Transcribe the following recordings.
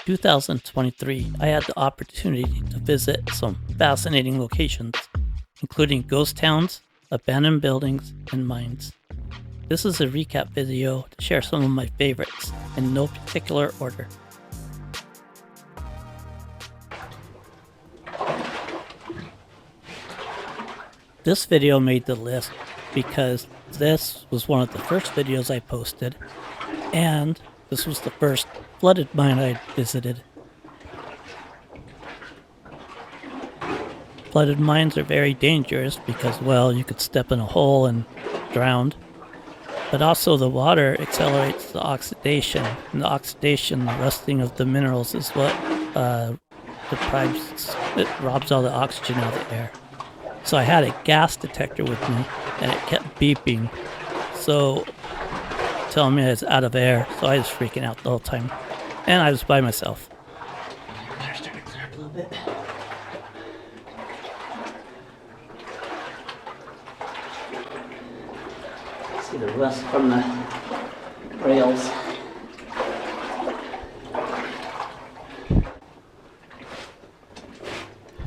2023, I had the opportunity to visit some fascinating locations, including ghost towns, abandoned buildings, and mines. This is a recap video to share some of my favorites in no particular order. This video made the list because this was one of the first videos I posted, and this was the first flooded mine I visited. Flooded mines are very dangerous because, well, you could step in a hole and drown. But also the water accelerates the oxidation, and the oxidation, the rusting of the minerals is what it robs all the oxygen out of the air. So I had a gas detector with me, and it kept beeping, so telling me I was out of air, so I was freaking out the whole time. And I was by myself. Better start to clear up a little bit. See the rust from the rails.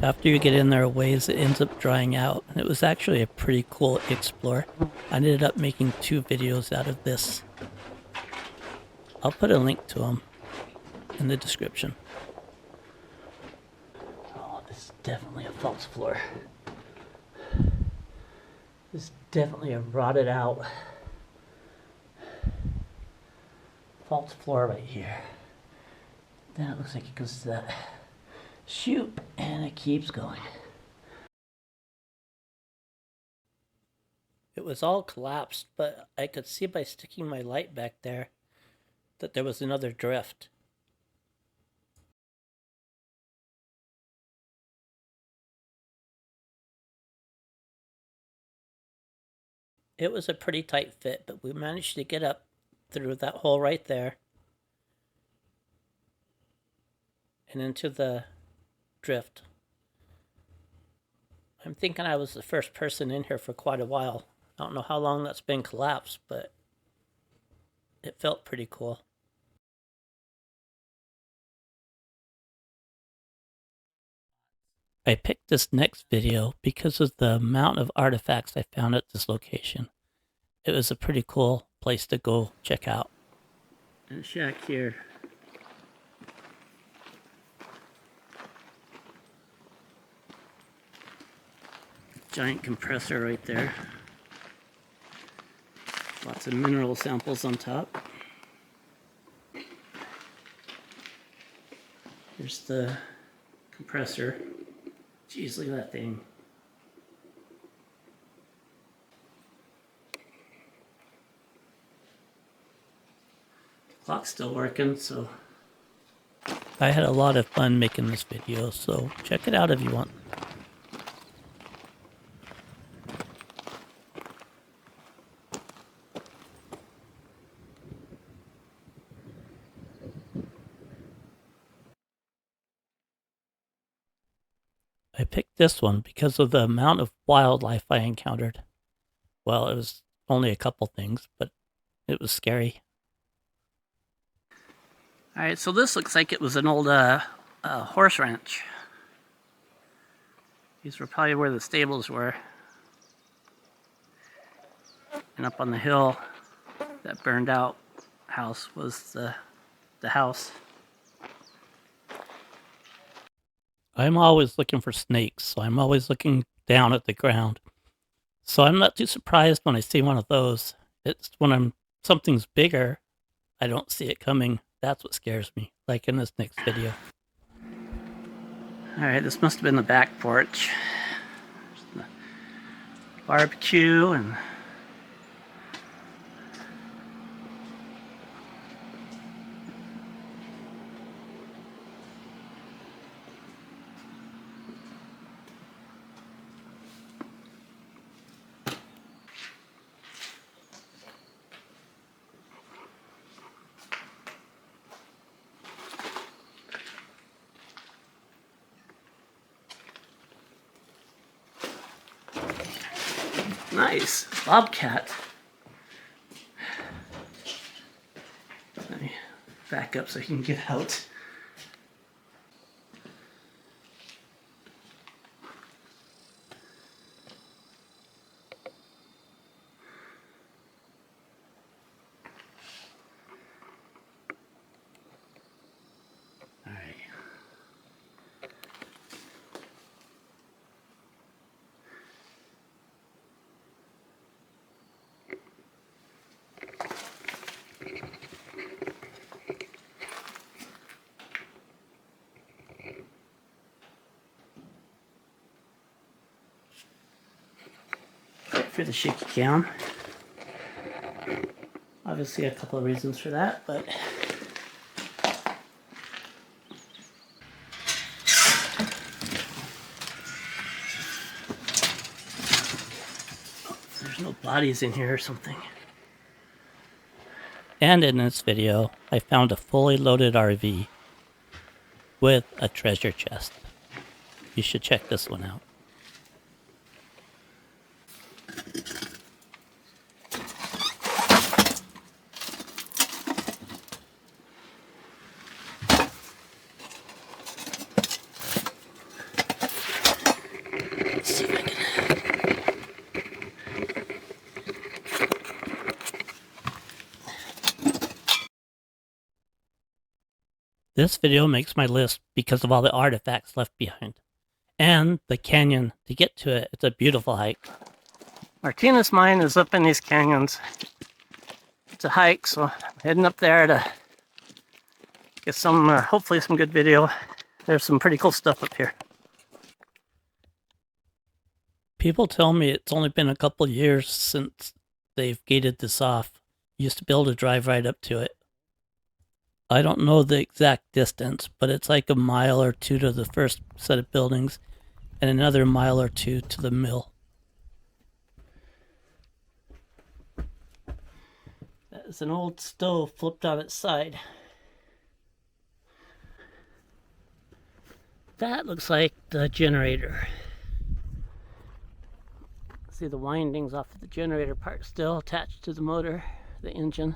After you get in there a ways, it ends up drying out, and it was actually a pretty cool explore. I ended up making 2 videos out of this. I'll put a link to them in the description. Oh, this is definitely a false floor. This is definitely a rotted out false floor right here. Then it looks like it goes to that chute, and it keeps going. It was all collapsed, but I could see by sticking my light back there that there was another drift. It was a pretty tight fit, but we managed to get up through that hole right there and into the drift. I'm thinking I was the first person in here for quite a while. I don't know how long that's been collapsed, but it felt pretty cool. I picked this next video because of the amount of artifacts I found at this location. It was a pretty cool place to go check out. And a shack here. Giant compressor right there. Lots of mineral samples on top. Here's the compressor. Jeez, look at that thing. The clock's still working, so I had a lot of fun making this video, so check it out if you want. I picked this one because of the amount of wildlife I encountered. Well, it was only a couple things, but it was scary. Alright, so this looks like it was an old horse ranch. These were probably where the stables were. And up on the hill, that burned out house was the house. I'm always looking for snakes, so I'm always looking down at the ground. So I'm not too surprised when I see one of those. It's when something's bigger, I don't see it coming. That's what scares me, like in this next video. Alright, this must have been the back porch. There's the barbecue and nice bobcat. Let me back up so he can get out. through the shaky cam. Obviously a couple of reasons for that, but there's no bodies in here or something. And in this video, I found a fully loaded RV with a treasure chest. You should check this one out. Let's see if I can. This video makes my list because of all the artifacts left behind. And the canyon, to get to it, it's a beautiful hike. Martinez mine is up in these canyons. It's a hike, so I'm heading up there to get some, hopefully some good video. There's some pretty cool stuff up here. People tell me it's only been a couple years since they've gated this off. You used to be able to drive right up to it. I don't know the exact distance, but it's like a mile or two to the first set of buildings and another mile or two to the mill. That is an old stove flipped on its side. That looks like the generator. See the windings off of the generator part still attached to the motor, the engine.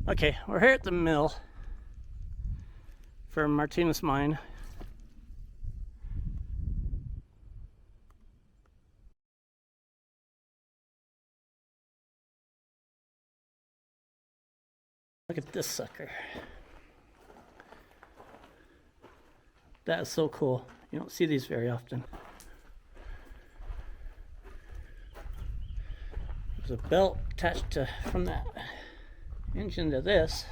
Okay, we're here at the mill for Martinez mine. Look at this sucker. That is so cool. You don't see these very often. There's a belt attached to, from that engine to this.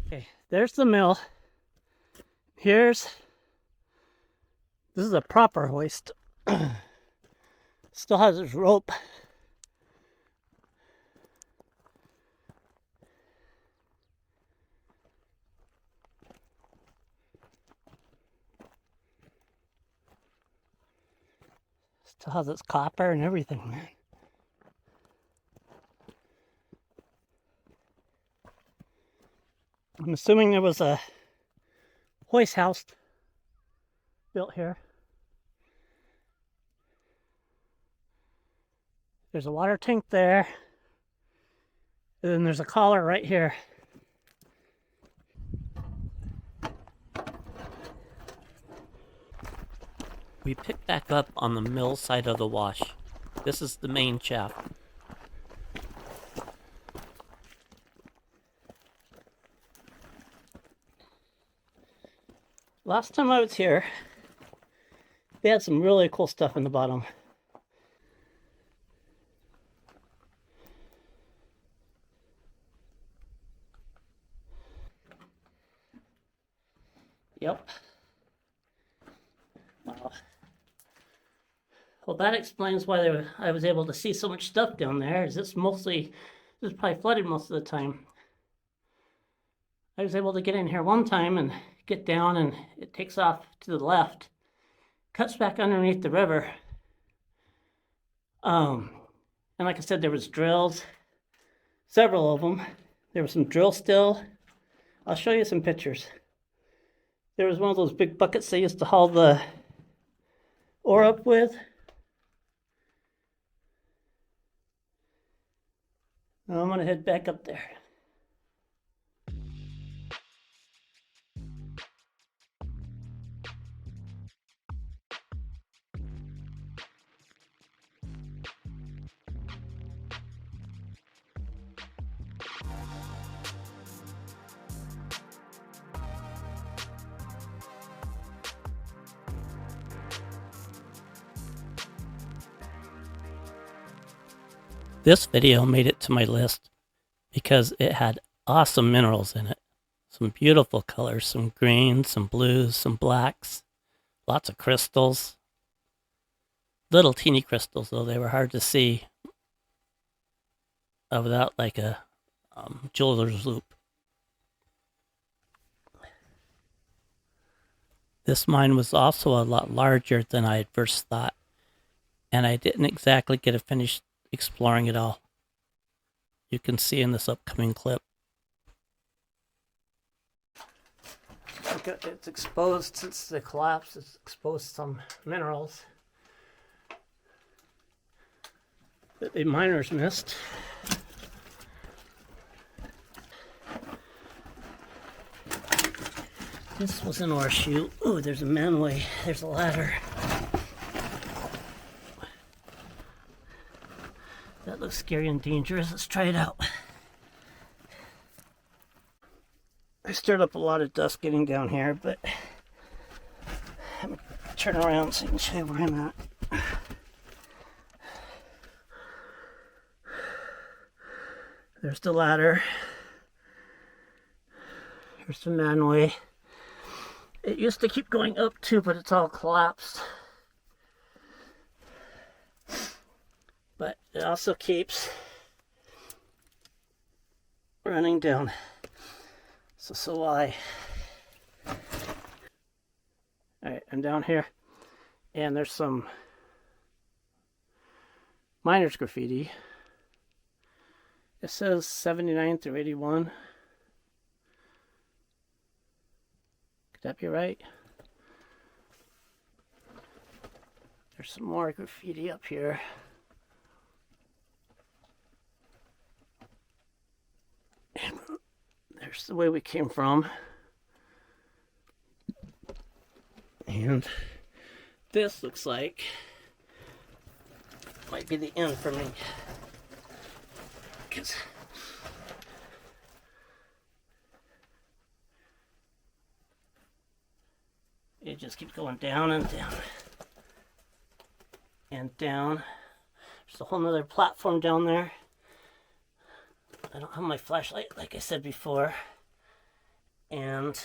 Okay, there's the mill. This is a proper hoist. Still has its rope. Still has its copper and everything, man. I'm assuming there was a hoist house built here. There's a water tank there. And then there's a collar right here. We pick back up on the mill side of the wash. This is the main shaft. Last time I was here, they had some really cool stuff in the bottom. Yep. Wow. Well, that explains why I was able to see so much stuff down there. Is this probably flooded most of the time. I was able to get in here one time and get down, and it takes off to the left, cuts back underneath the river. And like I said, there was drills, several of them. There was some drill still. I'll show you some pictures. There was one of those big buckets they used to haul the ore up with. Now I'm gonna head back up there. This video made it to my list because it had awesome minerals in it. Some beautiful colors, some greens, some blues, some blacks, lots of crystals. Little teeny crystals, though they were hard to see without like a jeweler's loop. This mine was also a lot larger than I had first thought, and I didn't exactly get to finish exploring it all. You can see in this upcoming clip. It's exposed since the collapse. It's exposed some minerals that the miners missed. This was an ore chute. Ooh, there's a manway. There's a ladder. That looks scary and dangerous. Let's try it out. I stirred up a lot of dust getting down here, but I'm going to turn around so I can show you where I'm at. There's the ladder. Here's the manway. It used to keep going up too, but it's all collapsed. But it also keeps running down. So why? Alright, I'm down here, and there's some miners graffiti. It says 79 through 81. Could that be right? There's some more graffiti up here. And there's the way we came from. And this looks like might be the end for me. Because it just keeps going down and down and down. There's a whole nother platform down there. I don't have my flashlight like I said before, and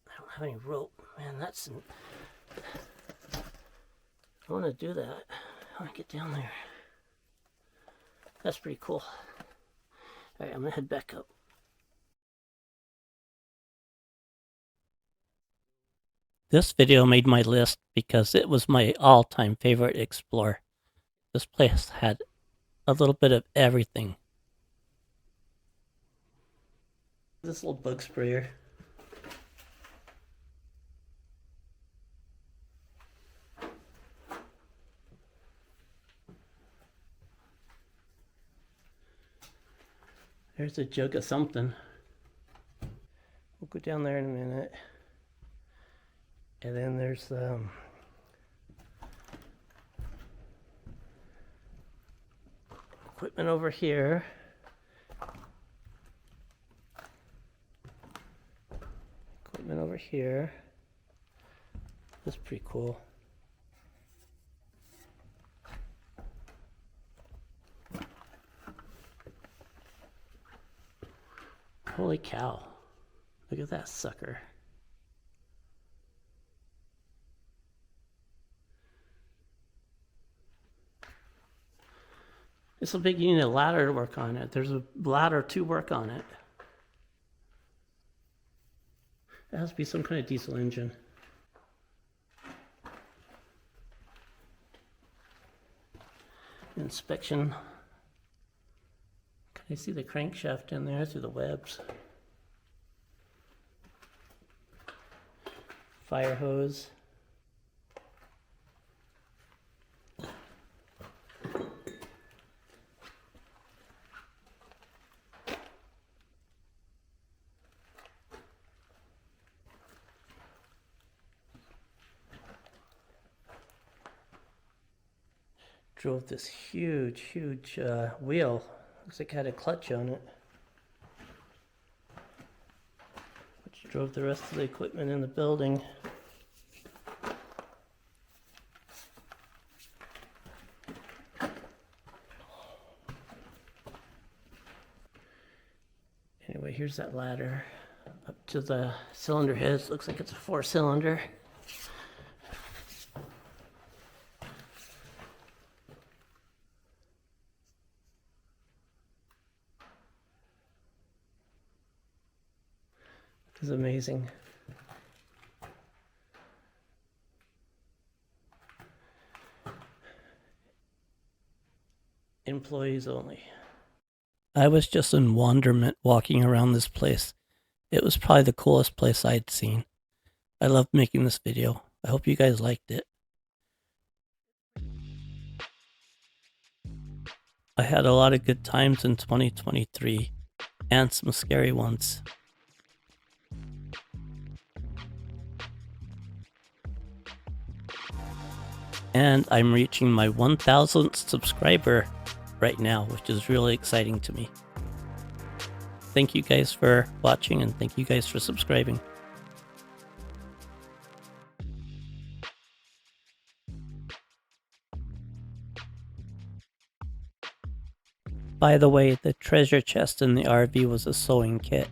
I don't have any rope. Man, that's I want to do that. I want to get down there. That's pretty cool. Alright, I'm gonna head back up. This video made my list because it was my all-time favorite explore. This place had a little bit of everything. This little bug sprayer. There's a jug of something. We'll go down there in a minute. And then there's equipment over here. Equipment over here. That's pretty cool. Holy cow. Look at that sucker. It's a big, you need a ladder to work on it. There's a ladder to work on it. It has to be some kind of diesel engine. Inspection. Can you see the crankshaft in there through the webs? Fire hose. Drove this huge wheel. Looks like it had a clutch on it, which drove the rest of the equipment in the building. Anyway, here's that ladder up to the cylinder heads. Looks like it's a 4-cylinder. This is amazing. Employees only. I was just in wonderment walking around this place. It was probably the coolest place I'd seen. I loved making this video. I hope you guys liked it. I had a lot of good times in 2023 and some scary ones. And I'm reaching my 1,000th subscriber right now, which is really exciting to me. Thank you guys for watching, and thank you guys for subscribing. By the way, the treasure chest in the RV was a sewing kit.